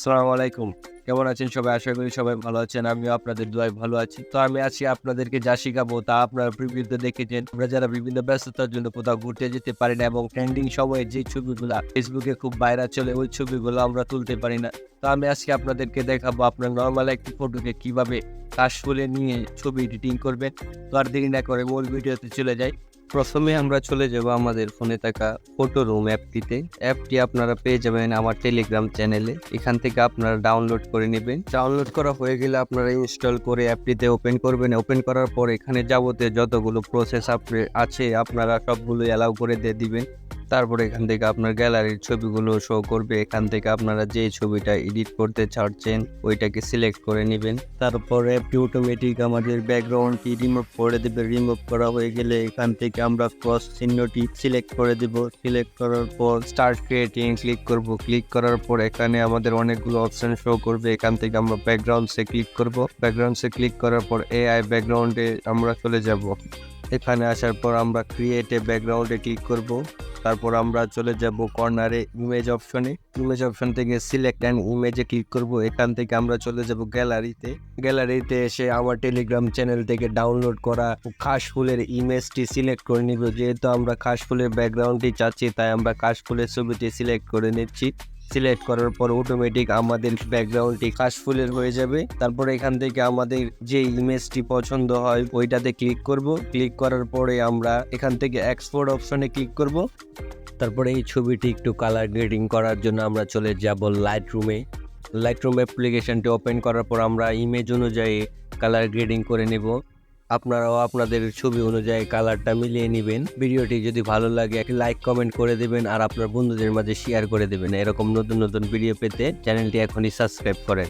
আসসালামু আলাইকুম। কেমন আছেন সবাই? আশা করি সবাই ভালো আছেন। আমিও আপনাদের দোয়ায় ভালো আছি। তো আমি আজকে আপনাদেরকে যা শিখাবো তা আপনারা প্রিভিউতে দেখেছেন। আমরা যারা বিভিন্ন ব্যস্ততার জন্য কোথাও ঘুরতে যেতে পারি না এবং ট্রেন্ডিং সময়ে যে ছবিগুলা ফেসবুকে খুব ভাইরাল চলে ওই ছবিগুলো আমরা তুলতে পারি না। তো আমি আজকে আপনাদেরকে দেখাবো আপনার নরমাল একটি ফটোকে কিভাবে কাশফুলে নিয়ে ছবি এডিটিং করবেন। তো আর দেরি না করে মূল ভিডিওতে চলে যাই। প্রথমে আমরা চলে যাব আমাদের ফোনে থাকা ফটো রুম অ্যাপটিতে। অ্যাপটি আপনারা পেয়ে যাবেন আমার টেলিগ্রাম চ্যানেলে। এখান থেকে আপনারা ডাউনলোড করে নেবেন। ডাউনলোড করা হয়ে গেলে আপনারা ইনস্টল করে অ্যাপটিতে ওপেন করবেন। ওপেন করার পর এখানে যাবতীয় যতগুলো প্রসেস আছে আপনারা সবগুলো অ্যালাউ করে দিয়ে দিবেন। তারপরে এখান থেকে আপনার গ্যালারির ছবিগুলো শো করবে। এখান থেকে আপনারা যে ছবিটা এডিট করতে চাচ্ছেন ওইটাকে সিলেক্ট করে নেবেন। তারপর অ্যাপটি অটোমেটিক আমাদের ব্যাকগ্রাউন্ডটি রিমুভ করে দেবে। রিমুভ করা হয়ে গেলে এখান থেকে আমরা ক্রস চিহ্নটি সিলেক্ট করে দেব। সিলেক্ট করার পর স্টার্ট ক্রিয়েটিং ক্লিক করব। ক্লিক করার পর এখানে আমাদের অনেকগুলো অপশন শো করবে। এখান থেকে আমরা ব্যাকগ্রাউন্ডসে ক্লিক করব। ব্যাকগ্রাউন্ডসে ক্লিক করার পর এআই ব্যাকগ্রাউন্ডে আমরা চলে যাব। এখানে আসার পর আমরা ক্রিয়েট এ ব্যাকগ্রাউন্ডে ক্লিক করব। তারপর আমরা চলে যাব কর্নারে ইমেজ অপশনে। ইমেজ অপশন থেকে সিলেক্ট অ্যান্ড ইমেজে ক্লিক করব। এখান থেকে আমরা চলে যাব গ্যালারিতে। গ্যালারিতে এসে আমার টেলিগ্রাম চ্যানেল থেকে ডাউনলোড করা কাশফুলের ইমেজটি সিলেক্ট করে নিব। যেহেতু আমরা কাশফুলের ব্যাকগ্রাউন্ডটি চাচ্ছি তাই আমরা কাশফুলের ছবিটি সিলেক্ট করে নিচ্ছি। সিলেক্ট করার পর অটোমেটিক আমাদের ব্যাকগ্রাউন্ডটি কাশফুলের হয়ে যাবে। তারপর এখান থেকে আমাদের যে ইমেজটি পছন্দ হয় ওইটাতে ক্লিক করব। ক্লিক করার পরে আমরা এখান থেকে এক্সপোর্ট অপশনে ক্লিক করব। তারপরে এই ছবিটি একটু কালার গ্রেডিং করার জন্য আমরা চলে যাব লাইট রুমে অ্যাপ্লিকেশনটি ওপেন করার পর আমরা ইমেজ অনুযায়ী কালার গ্রেডিং করে নেব। আপনারাও আপনাদের ছবি অনুযায়ী কালারটা মিলিয়ে নেবেন। ভিডিওটি যদি ভালো লাগে একটি লাইক কমেন্ট করে দেবেন আর আপনার বন্ধুদের মাঝে শেয়ার করে দেবেন। এরকম নতুন নতুন ভিডিও পেতে চ্যানেলটি এখনই সাবস্ক্রাইব করেন।